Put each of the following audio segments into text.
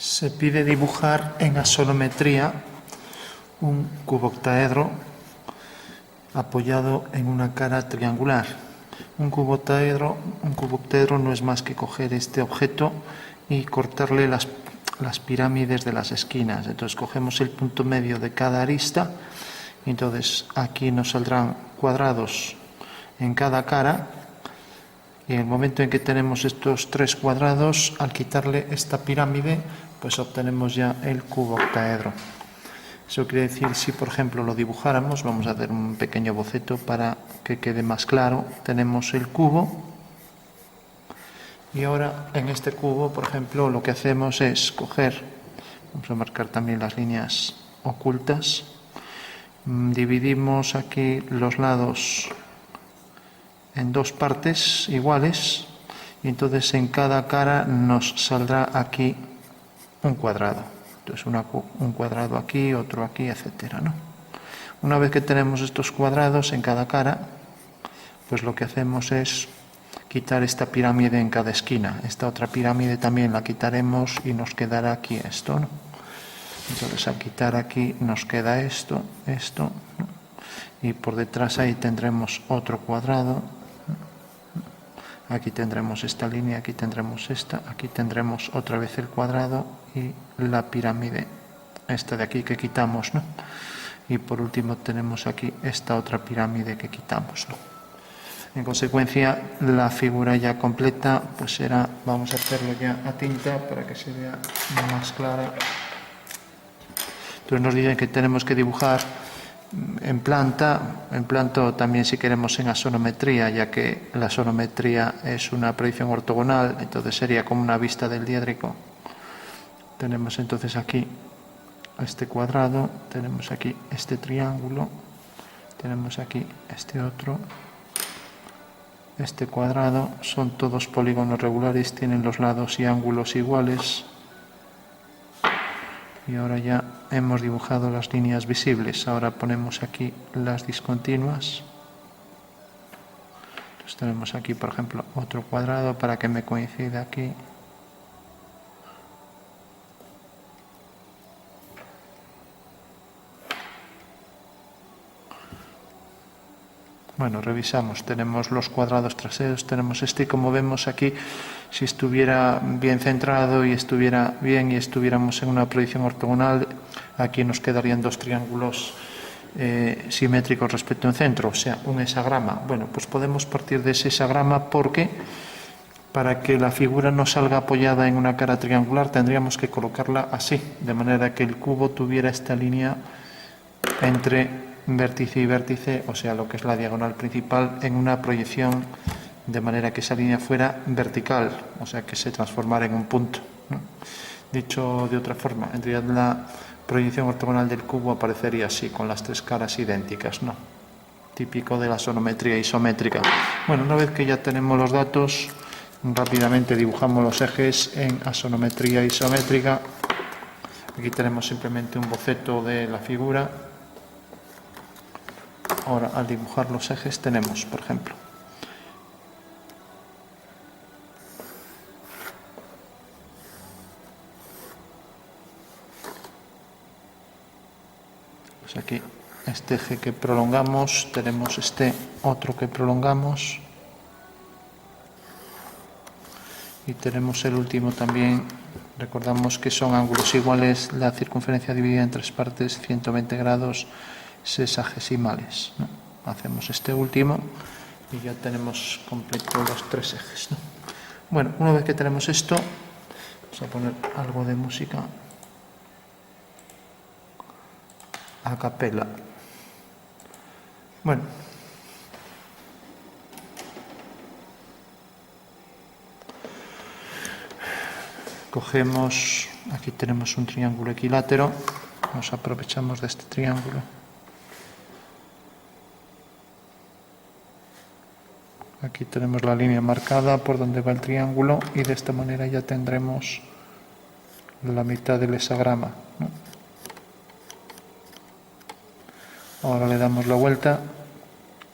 Se pide dibujar en gasometría un cuboctaedro apoyado en una cara triangular. Un cuboctaedro no es más que coger este objeto y cortarle las pirámides de las esquinas. Entonces cogemos el punto medio de cada arista y entonces aquí nos saldrán cuadrados en cada cara, y en el momento en que tenemos estos tres cuadrados, al quitarle esta pirámide, pues obtenemos ya el cuboctaedro. Eso quiere decir, si por ejemplo lo dibujáramos, vamos a hacer un pequeño boceto para que quede más claro. Tenemos el cubo y ahora en este cubo, por ejemplo, lo que hacemos es coger, vamos a marcar también las líneas ocultas, dividimos aquí los lados en dos partes iguales y entonces en cada cara nos saldrá aquí un cuadrado. Entonces un cuadrado aquí, otro aquí, etcétera, ¿no? Una vez que tenemos estos cuadrados en cada cara, pues lo que hacemos es quitar esta pirámide en cada esquina. Esta otra pirámide también la quitaremos y nos quedará aquí esto, ¿no? Entonces al quitar aquí nos queda esto, ¿no? Y por detrás ahí tendremos otro cuadrado. Aquí tendremos esta línea, aquí tendremos esta, aquí tendremos otra vez el cuadrado y la pirámide, esta de aquí que quitamos, ¿no? Y por último tenemos aquí esta otra pirámide que quitamos, ¿no? En consecuencia, la figura ya completa, pues será, vamos a hacerlo ya a tinta para que se vea más clara. Entonces nos dicen que tenemos que dibujar en planta también si queremos en asonometría, ya que la asonometría es una proyección ortogonal, entonces sería como una vista del diédrico. Tenemos entonces aquí este cuadrado, tenemos aquí este triángulo, tenemos aquí este otro, este cuadrado, son todos polígonos regulares, tienen los lados y ángulos iguales. Y ahora ya hemos dibujado las líneas visibles. Ahora ponemos aquí las discontinuas. Entonces tenemos aquí, por ejemplo, otro cuadrado para que me coincida aquí. Bueno, revisamos. Tenemos los cuadrados traseros, tenemos este, y como vemos aquí, si estuviera bien centrado y estuviera bien y estuviéramos en una proyección ortogonal, aquí nos quedarían dos triángulos simétricos respecto a un centro, o sea, un hexagrama. Bueno, pues podemos partir de ese hexagrama porque para que la figura no salga apoyada en una cara triangular tendríamos que colocarla así, de manera que el cubo tuviera esta línea entre vértice y vértice, o sea, lo que es la diagonal principal, en una proyección de manera que esa línea fuera vertical, o sea, que se transformara en un punto, ¿no? Dicho de otra forma, en realidad la proyección ortogonal del cubo aparecería así, con las tres caras idénticas, ¿no? Típico de la sonometría isométrica. Bueno, una vez que ya tenemos los datos, rápidamente dibujamos los ejes en asonometría isométrica. Aquí tenemos simplemente un boceto de la figura. Ahora, al dibujar los ejes tenemos, por ejemplo, pues aquí este eje que prolongamos, tenemos este otro que prolongamos y tenemos el último también. Recordamos que son ángulos iguales, la circunferencia dividida en tres partes, 120 grados sexagesimales, ¿no? Hacemos este último y ya tenemos completos los tres ejes, ¿no? Bueno, una vez que tenemos esto, vamos a poner algo de música a capela. Bueno, cogemos, aquí tenemos un triángulo equilátero, nos aprovechamos de este triángulo. Aquí tenemos la línea marcada por donde va el triángulo y de esta manera ya tendremos la mitad del hexagrama, ¿no? Ahora le damos la vuelta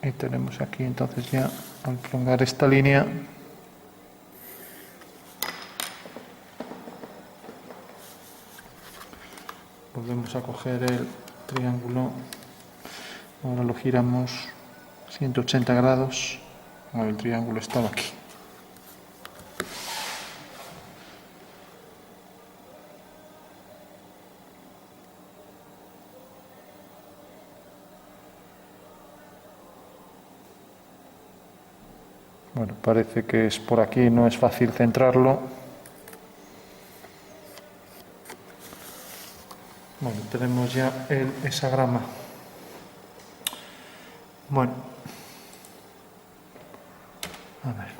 y tenemos aquí entonces ya, al prolongar esta línea, volvemos a coger el triángulo, ahora lo giramos 180 grados, ahora el triángulo estaba aquí. Bueno, parece que es por aquí, no es fácil centrarlo. Bueno, tenemos ya el hexagrama. Bueno, a ver,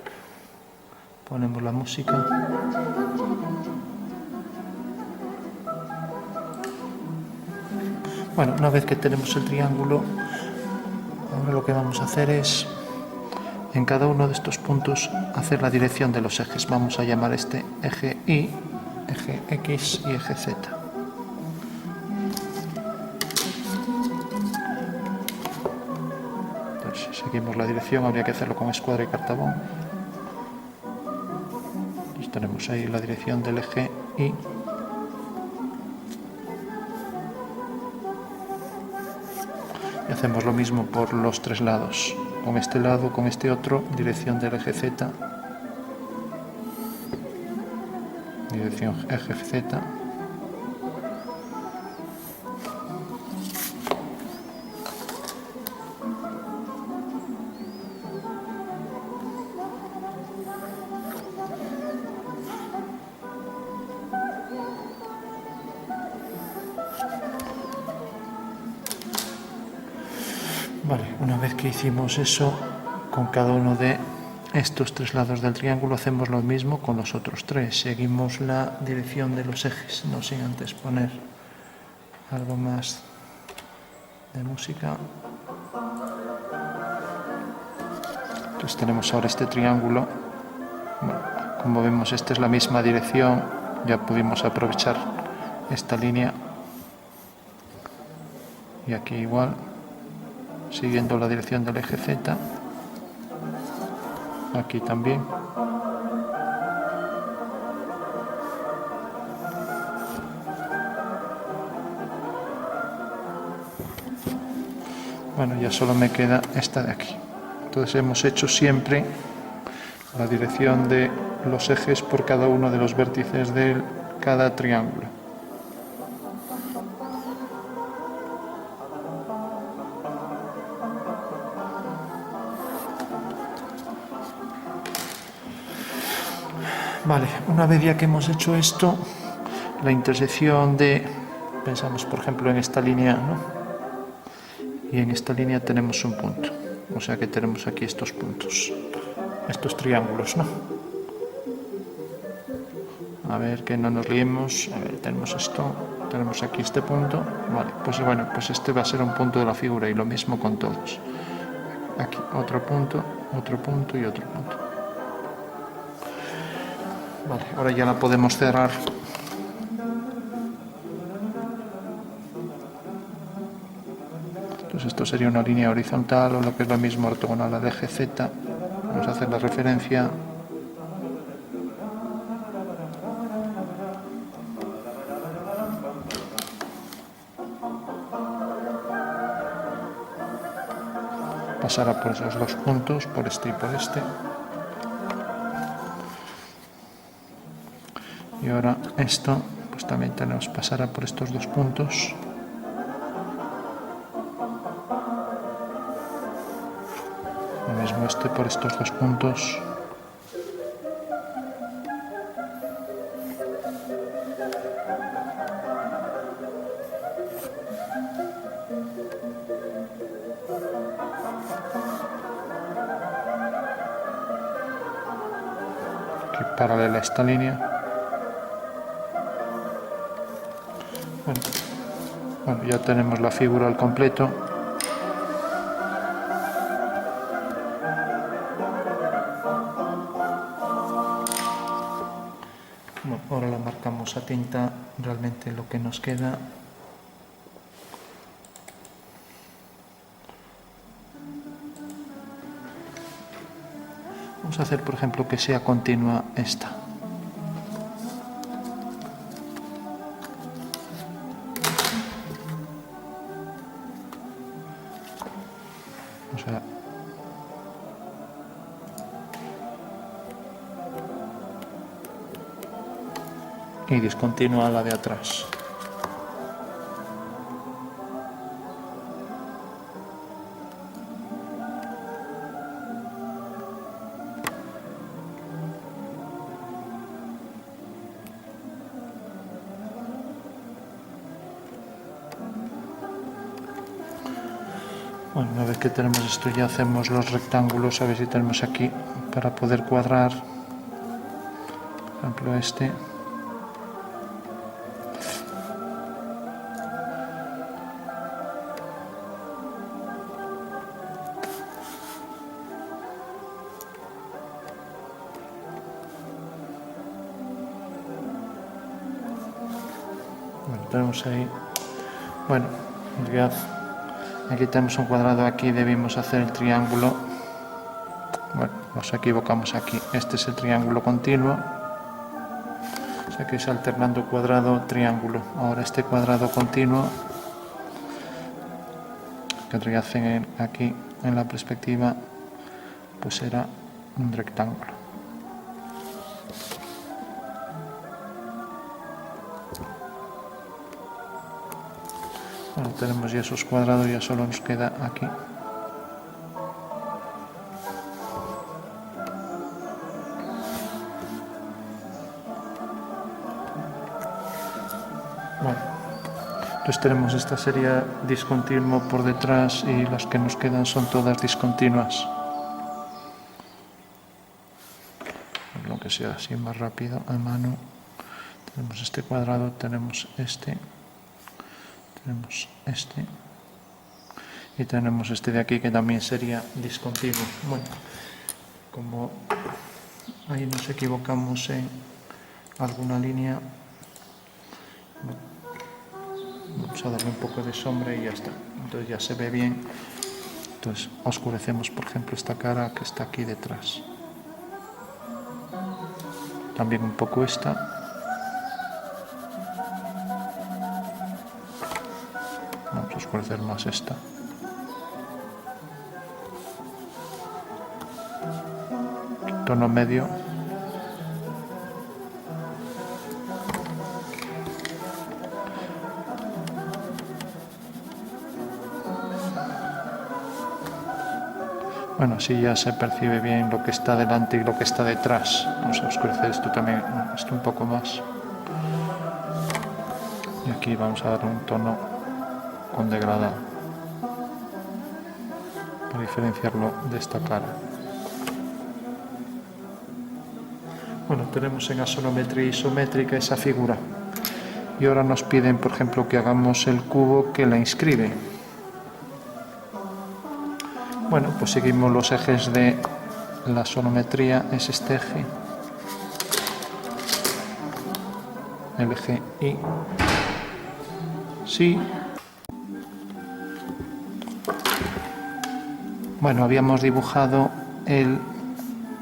ponemos la música. Bueno, una vez que tenemos el triángulo, ahora lo que vamos a hacer es, en cada uno de estos puntos, hacer la dirección de los ejes. Vamos a llamar este eje Y, eje X y eje Z. Entonces, si seguimos la dirección, habría que hacerlo con escuadra y cartabón. Entonces, tenemos ahí la dirección del eje Y. Y hacemos lo mismo por los tres lados. Con este lado, con este otro, dirección del eje Z. Dirección eje Z. Vale, una vez que hicimos eso, con cada uno de estos tres lados del triángulo hacemos lo mismo con los otros tres. Seguimos la dirección de los ejes, no sin antes poner algo más de música. Entonces tenemos ahora este triángulo. Bueno, como vemos, esta es la misma dirección, ya pudimos aprovechar esta línea. Y aquí igual, siguiendo la dirección del eje Z. Aquí también. Bueno, ya solo me queda esta de aquí. Entonces hemos hecho siempre la dirección de los ejes por cada uno de los vértices de cada triángulo. Vale, una vez ya que hemos hecho esto, la intersección de, pensamos por ejemplo en esta línea, ¿no? Y en esta línea tenemos un punto, o sea que tenemos aquí estos puntos, estos triángulos, ¿no? A ver, que no nos liemos. A ver, tenemos esto, tenemos aquí este punto. Vale, pues bueno, pues este va a ser un punto de la figura y lo mismo con todos. Aquí otro punto y otro punto. Vale, ahora ya la podemos cerrar. Entonces esto sería una línea horizontal o lo que es lo mismo ortogonal al eje Z. Vamos a hacer la referencia. Pasará por esos dos puntos, por este y por este. Y ahora esto, pues también tenemos pasará por estos dos puntos. Lo mismo este por estos dos puntos. Aquí paralela a esta línea. Bueno, ya tenemos la figura al completo. Bueno, ahora la marcamos a tinta, realmente lo que nos queda. Vamos a hacer, por ejemplo, que sea continua esta. y discontinua la de atrás. Bueno, una vez que tenemos esto ya hacemos los rectángulos, a ver si tenemos aquí para poder cuadrar, por ejemplo este. Bueno, tenemos ahí, bueno, en realidad aquí tenemos un cuadrado, aquí debimos hacer el triángulo. Bueno, nos equivocamos aquí. Este es el triángulo continuo. O sea que es alternando cuadrado, triángulo. Ahora este cuadrado continuo, que en realidad aquí en la perspectiva, pues será un rectángulo. Bueno, tenemos ya esos cuadrados, ya solo nos queda aquí. Bueno, entonces tenemos esta serie discontinua por detrás y las que nos quedan son todas discontinuas. Lo que sea así más rápido a mano. Tenemos este cuadrado, tenemos este y tenemos este de aquí que también sería discontinuo. Bueno, como ahí nos equivocamos en alguna línea, vamos a darle un poco de sombra y ya está. Entonces ya se ve bien. Entonces oscurecemos, por ejemplo, esta cara que está aquí detrás. También un poco esta. Vamos a oscurecer más esta. Tono medio. Bueno, así ya se percibe bien lo que está delante y lo que está detrás. Vamos a oscurecer esto también, esto un poco más. Y aquí vamos a dar un tono con degradado para diferenciarlo de esta cara. Bueno, tenemos en axonometría isométrica esa figura. Y ahora nos piden, por ejemplo, que hagamos el cubo que la inscribe. Bueno, pues seguimos los ejes de la axonometría, es este eje, el eje Y, sí. Bueno, habíamos dibujado el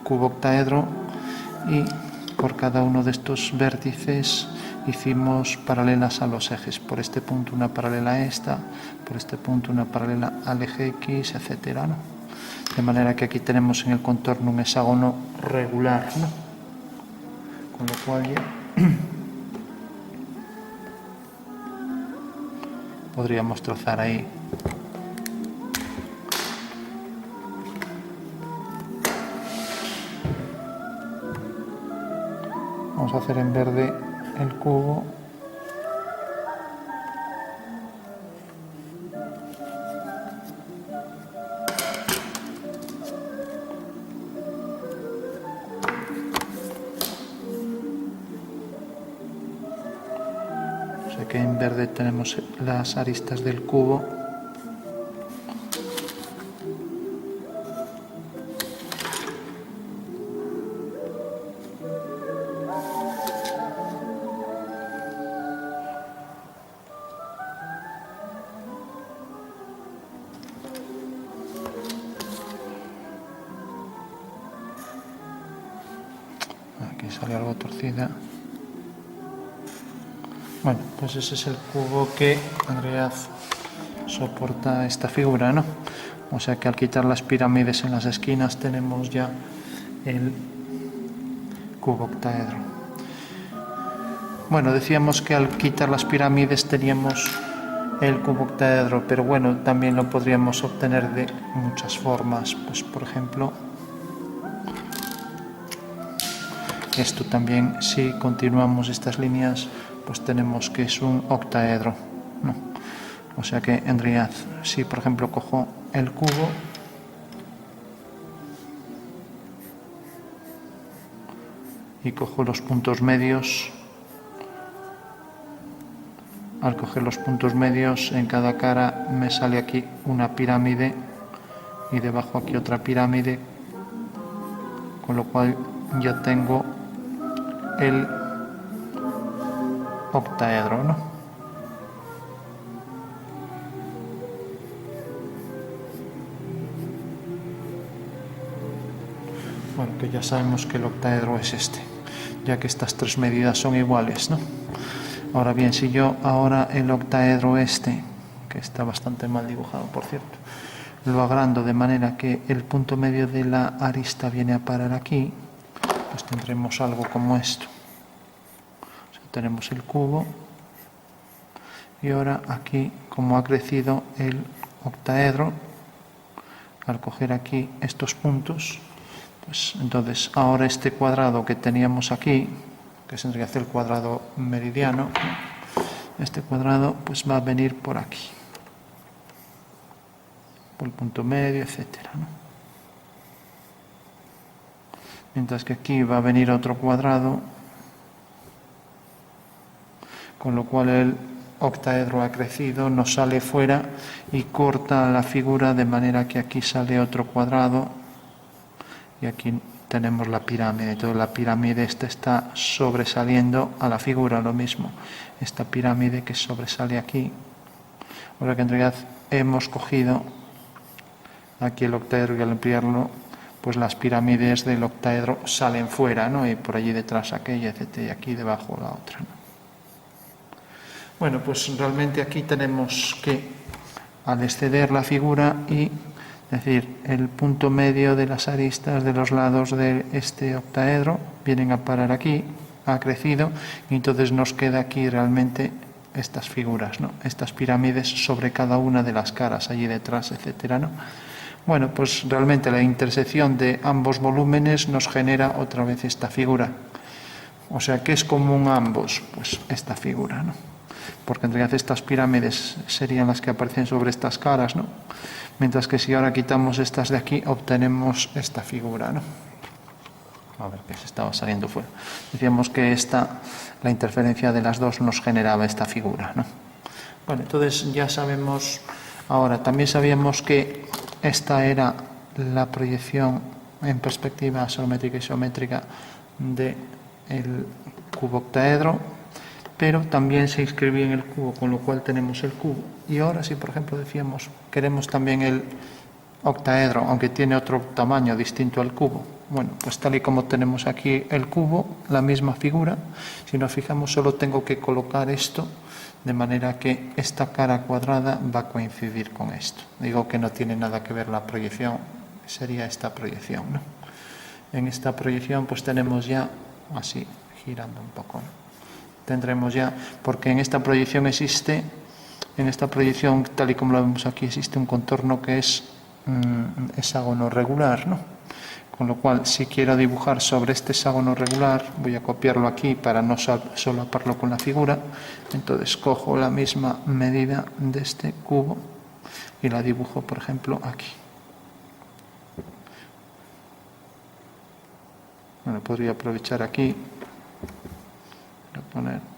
cubo octaedro y por cada uno de estos vértices hicimos paralelas a los ejes. Por este punto una paralela a esta, por este punto una paralela al eje X, etcétera, ¿no? De manera que aquí tenemos en el contorno un hexágono regular, ¿no? Con lo cual ya podríamos trazar ahí vamos a hacer en verde el cubo. O sea que en verde tenemos las aristas del cubo. Aquí sale algo torcida. Bueno, pues ese es el cubo que en realidad soporta esta figura, ¿no? O sea que al quitar las pirámides en las esquinas tenemos ya el cubo octaedro. Bueno, decíamos que al quitar las pirámides teníamos el cubo octaedro, pero bueno, también lo podríamos obtener de muchas formas. Pues por ejemplo, esto también, si continuamos estas líneas, pues tenemos que es un octaedro, ¿no? O sea que en realidad, si por ejemplo cojo el cubo y cojo los puntos medios, al coger los puntos medios en cada cara me sale aquí una pirámide y debajo aquí otra pirámide, con lo cual ya tengo el octaedro, ¿no? Bueno, que ya sabemos que el octaedro es este, ya que estas tres medidas son iguales, ¿no? Ahora bien, si yo ahora el octaedro este, que está bastante mal dibujado, por cierto, lo agrando de manera que el punto medio de la arista viene a parar aquí, pues tendremos algo como esto. O sea, tenemos el cubo y ahora aquí, como ha crecido el octaedro, al coger aquí estos puntos, pues entonces ahora este cuadrado que teníamos aquí, que tendría que hacer el cuadrado meridiano, este cuadrado pues va a venir por aquí, por el punto medio, etcétera, ¿no? Mientras que aquí va a venir otro cuadrado, con lo cual el octaedro ha crecido, nos sale fuera y corta la figura de manera que aquí sale otro cuadrado y aquí tenemos la pirámide. Entonces la pirámide esta está sobresaliendo a la figura, lo mismo. Esta pirámide que sobresale aquí. O sea que en realidad hemos cogido aquí el octaedro y al ampliarlo, pues las pirámides del octaedro salen fuera, ¿no? Y por allí detrás aquella, etc. Y aquí debajo la otra, ¿no? Bueno, pues realmente aquí tenemos que al exceder la figura y decir, el punto medio de las aristas de los lados de este octaedro vienen a parar aquí, ha crecido, y entonces nos queda aquí realmente estas figuras, ¿no? Estas pirámides sobre cada una de las caras, allí detrás, etcétera, ¿no? Bueno, pues realmente la intersección de ambos volúmenes nos genera otra vez esta figura. O sea, ¿qué es común a ambos? Pues esta figura, ¿no? Porque en realidad estas pirámides serían las que aparecen sobre estas caras, ¿no? Mientras que si ahora quitamos estas de aquí, obtenemos esta figura, ¿no? A ver, que se estaba saliendo fuera. Decíamos que la interferencia de las dos nos generaba esta figura, ¿no? Bueno, entonces ya sabemos, ahora también sabíamos que esta era la proyección en perspectiva asométrica y isométrica del cubo octaedro, pero también se inscribía en el cubo, con lo cual tenemos el cubo. Y ahora si por ejemplo decíamos, queremos también el octaedro, aunque tiene otro tamaño distinto al cubo. Bueno, pues tal y como tenemos aquí el cubo, la misma figura, si nos fijamos solo tengo que colocar esto, de manera que esta cara cuadrada va a coincidir con esto. Digo que no tiene nada que ver la proyección, sería esta proyección, ¿no? En esta proyección pues tenemos ya, así, girando un poco, ¿no? Tendremos ya, porque en esta proyección existe, en esta proyección tal y como lo vemos aquí, existe un contorno que es hexágono regular, ¿no? Con lo cual, si quiero dibujar sobre este hexágono regular, voy a copiarlo aquí para no solaparlo con la figura. Entonces cojo la misma medida de este cubo y la dibujo, por ejemplo, aquí. Bueno, podría aprovechar aquí, voy a poner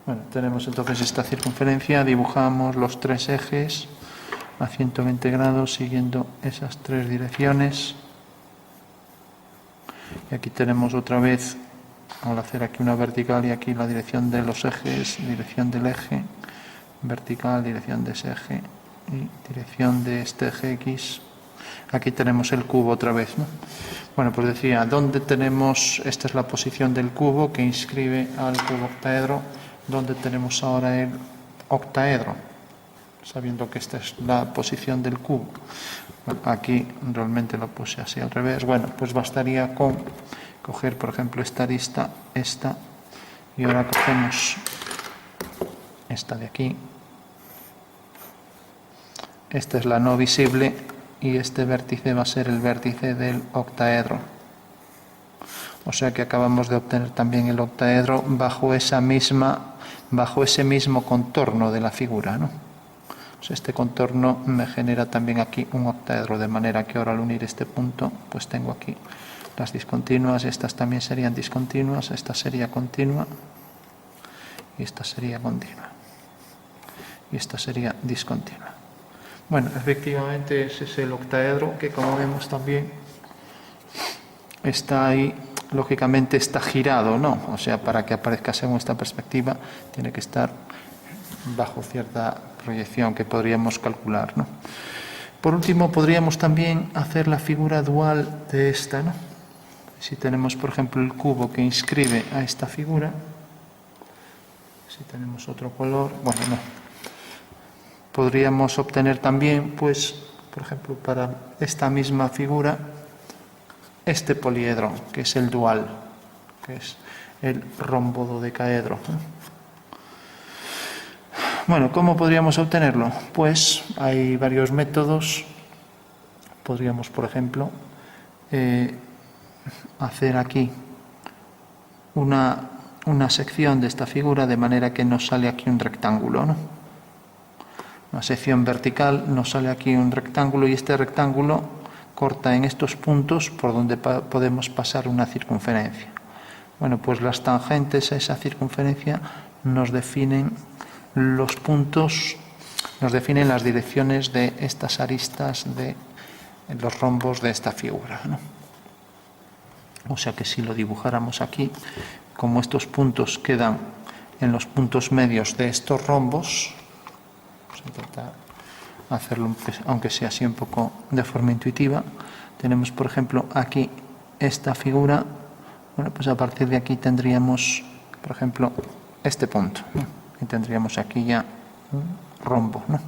Bueno, tenemos entonces esta circunferencia, dibujamos los tres ejes a 120 grados siguiendo esas tres direcciones. Y aquí tenemos otra vez, al hacer aquí una vertical y aquí la dirección de los ejes, dirección del eje, vertical, dirección de ese eje y dirección de este eje X. Aquí tenemos el cubo otra vez, ¿no? Bueno, pues decía, ¿dónde tenemos? Esta es la posición del cubo que inscribe al cubo octaedro. ¿Dónde tenemos ahora el octaedro? sabiendo que esta es la posición del cubo. Bueno, aquí realmente lo puse así al revés. Bueno, pues bastaría con coger, por ejemplo, esta arista, esta, y ahora cogemos esta de aquí. Esta es la no visible y este vértice va a ser el vértice del octaedro. O sea que acabamos de obtener también el octaedro bajo ese mismo contorno de la figura, ¿no? Pues este contorno me genera también aquí un octaedro, de manera que ahora al unir este punto, pues tengo aquí las discontinuas, estas también serían discontinuas, esta sería continua y esta sería continua y esta sería discontinua. Bueno, efectivamente ese es el octaedro, que como vemos también está ahí, lógicamente está girado, ¿no? O sea, para que aparezca según esta perspectiva tiene que estar bajo cierta proyección que podríamos calcular, ¿no? Por último, podríamos también hacer la figura dual de esta, ¿no? Si tenemos, por ejemplo, el cubo que inscribe a esta figura, si tenemos otro color, bueno, no. Podríamos obtener también, pues, por ejemplo, para esta misma figura, este poliedro, que es el dual, que es el rombododecaedro. Bueno, ¿cómo podríamos obtenerlo? Pues hay varios métodos. Podríamos, por ejemplo, hacer aquí una sección de esta figura de manera que nos sale aquí un rectángulo, ¿no? Una sección vertical, nos sale aquí un rectángulo y este rectángulo corta en estos puntos por donde podemos pasar una circunferencia. Bueno, pues las tangentes a esa circunferencia nos definen los puntos, nos definen las direcciones de estas aristas de los rombos de esta figura, ¿no? O sea que si lo dibujáramos aquí, como estos puntos quedan en los puntos medios de estos rombos, vamos a intentar hacerlo aunque sea así un poco de forma intuitiva. Tenemos, por ejemplo, aquí esta figura. Bueno, pues a partir de aquí tendríamos, por ejemplo, este punto, ¿no? Y tendríamos aquí ya un rombo, ¿no?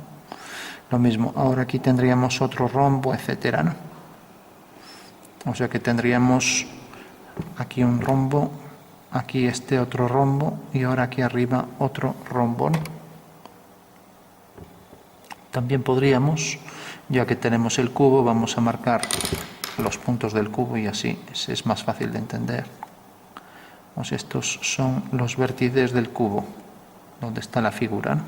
Lo mismo, ahora aquí tendríamos otro rombo, etcétera, ¿no? O sea que tendríamos aquí un rombo, aquí este otro rombo y ahora aquí arriba otro rombo, ¿no? También podríamos, ya que tenemos el cubo, vamos a marcar los puntos del cubo y así es más fácil de entender. Pues estos son los vértices del cubo, donde está la figura, ¿no?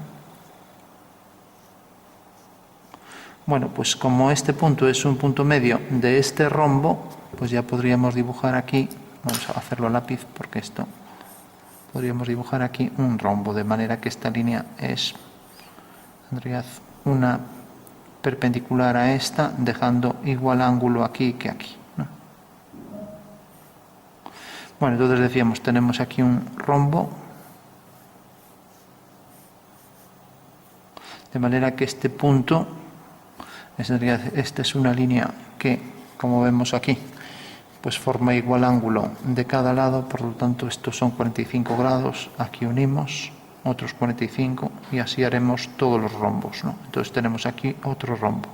Bueno, pues como este punto es un punto medio de este rombo, pues ya podríamos dibujar aquí, vamos a hacerlo a lápiz porque esto, podríamos dibujar aquí un rombo, de manera que esta línea tendría una perpendicular a esta, dejando igual ángulo aquí que aquí, ¿no? Bueno, entonces decíamos, tenemos aquí un rombo, de manera que este punto, esta es una línea que, como vemos aquí, pues forma igual ángulo de cada lado, por lo tanto estos son 45 grados, aquí unimos otros 45 y así haremos todos los rombos, ¿no? Entonces tenemos aquí otro rombo,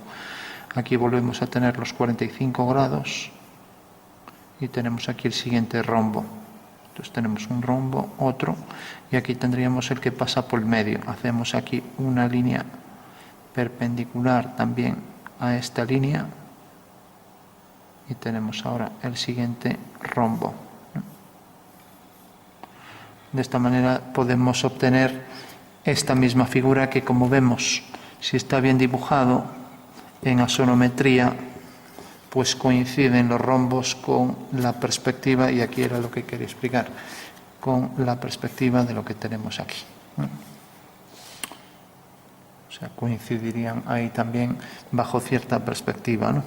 aquí volvemos a tener los 45 grados y tenemos aquí el siguiente rombo. Entonces tenemos un rombo, otro, y aquí tendríamos el que pasa por el medio. Hacemos aquí una línea perpendicular también a esta línea y tenemos ahora el siguiente rombo. De esta manera podemos obtener esta misma figura que, como vemos, si está bien dibujado en asonometría, pues coinciden los rombos con la perspectiva, y aquí era lo que quería explicar, con la perspectiva de lo que tenemos aquí, ¿no? O sea, coincidirían ahí también bajo cierta perspectiva, ¿no?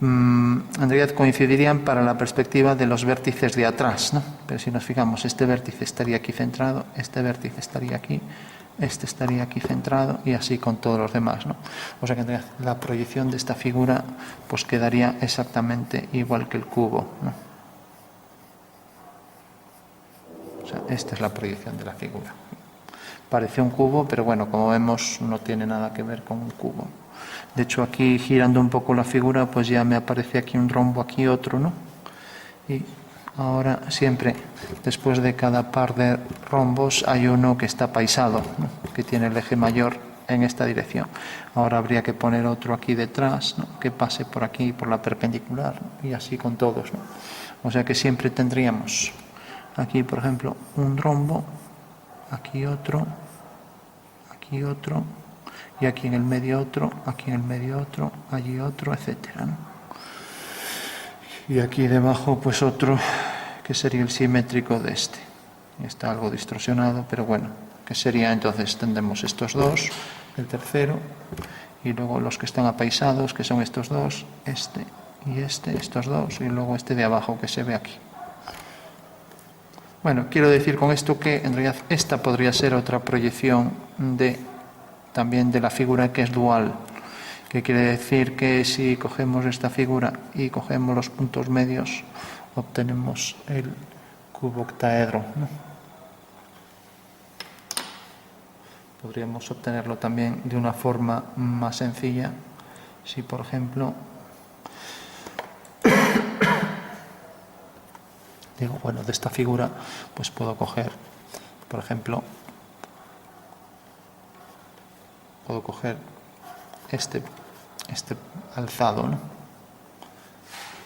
En realidad coincidirían para la perspectiva de los vértices de atrás, ¿no? Pero si nos fijamos, este vértice estaría aquí centrado, este vértice estaría aquí, este estaría aquí centrado y así con todos los demás, ¿no? O sea que en realidad la proyección de esta figura pues quedaría exactamente igual que el cubo, ¿no? O sea, esta es la proyección de la figura. parece un cubo, pero bueno, como vemos no tiene nada que ver con un cubo. De hecho, aquí girando un poco la figura, pues ya me aparece aquí un rombo, aquí otro, ¿no? Y ahora siempre, después de cada par de rombos, hay uno que está paisado, ¿no? Que tiene el eje mayor en esta dirección. Ahora habría que poner otro aquí detrás, ¿no? Que pase por aquí, por la perpendicular, ¿no? Y así con todos, ¿no? O sea que siempre tendríamos aquí, por ejemplo, un rombo, aquí otro, y aquí en el medio otro, aquí en el medio otro, allí otro, etcétera, ¿no? Y aquí debajo pues otro que sería el simétrico de este. Está algo distorsionado, pero bueno, que sería entonces tendremos estos dos, el tercero, y luego los que están apaisados, que son estos dos, este y este, estos dos, y luego este de abajo que se ve aquí. Bueno, quiero decir con esto que en realidad esta podría ser otra proyección también de la figura que es dual, que quiere decir que si cogemos esta figura y cogemos los puntos medios, obtenemos el cubo octaedro, ¿no? Podríamos obtenerlo también de una forma más sencilla, si por ejemplo, digo, bueno, de esta figura, pues puedo coger, por ejemplo, puedo coger este alzado, ¿no?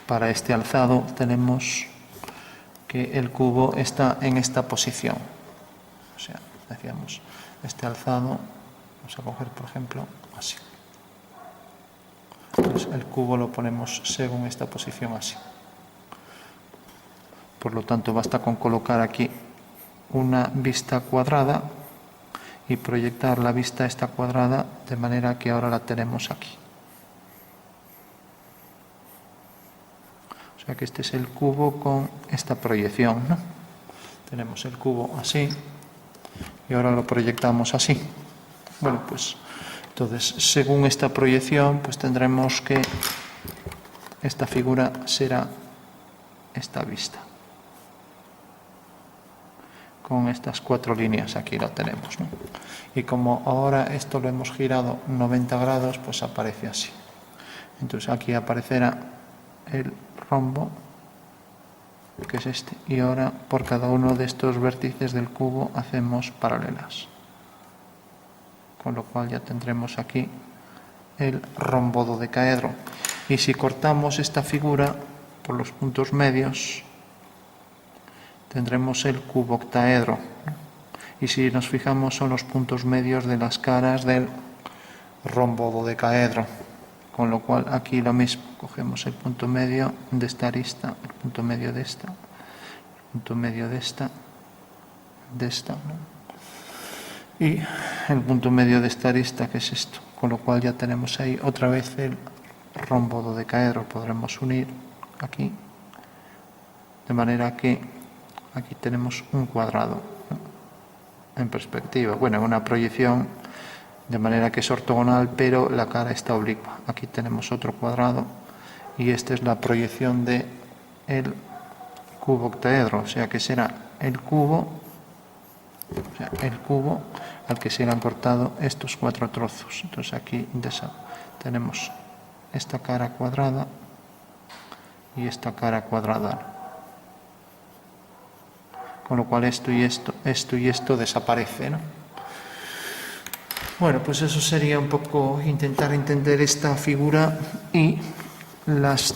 Para este alzado tenemos que el cubo está en esta posición. O sea, decíamos, este alzado, vamos a coger, por ejemplo, así. Entonces, el cubo lo ponemos según esta posición así. Por lo tanto, basta con colocar aquí una vista cuadrada y proyectar la vista esta cuadrada de manera que ahora la tenemos aquí. O sea que este es el cubo con esta proyección, ¿no? Tenemos el cubo así y ahora lo proyectamos así. Bueno, pues entonces según esta proyección pues tendremos que esta figura será esta vista. Con estas 4 líneas aquí lo tenemos, ¿no? Y como ahora esto lo hemos girado 90 grados, pues aparece así. Entonces aquí aparecerá el rombo, que es este, y ahora por cada uno de estos vértices del cubo hacemos paralelas, con lo cual ya tendremos aquí el rombo dodecaedro. Y si cortamos esta figura por los puntos medios, tendremos el cubo octaedro. Y si nos fijamos son los puntos medios de las caras del rombo dodecaedro. Con lo cual aquí lo mismo, cogemos el punto medio de esta arista, el punto medio de esta, el punto medio de esta, ¿no? Y el punto medio de esta arista, que es esto. Con lo cual ya tenemos ahí otra vez el rombo dodecaedro. Podremos unir aquí, de manera que aquí tenemos un cuadrado, ¿no? En perspectiva, bueno, en una proyección, de manera que es ortogonal, pero la cara está oblicua. Aquí tenemos otro cuadrado y esta es la proyección del cubo octaedro, o sea que será el cubo al que se le han cortado estos 4 trozos. Entonces aquí tenemos esta cara cuadrada y esta cara cuadrada. Con lo cual esto y esto desaparece, ¿no? Bueno, pues eso sería un poco intentar entender esta figura y las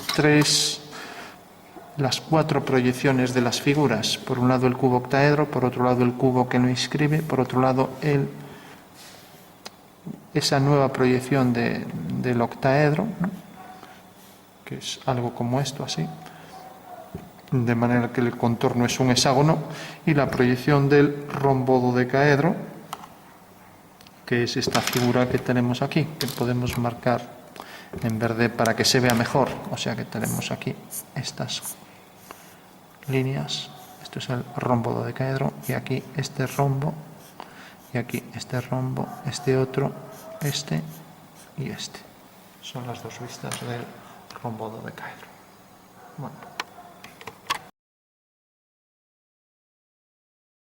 4 proyecciones de las figuras. Por un lado el cubo octaedro, por otro lado el cubo que lo inscribe, por otro lado esa nueva proyección del octaedro, ¿no? Que es algo como esto, así, de manera que el contorno es un hexágono, y la proyección del rombo dodecaedro, que es esta figura que tenemos aquí, que podemos marcar en verde para que se vea mejor. O sea que tenemos aquí estas líneas, esto es el rombo dodecaedro, y aquí este rombo, y aquí este rombo, este otro, este y este. Son las 2 vistas del rombo dodecaedro. Bueno.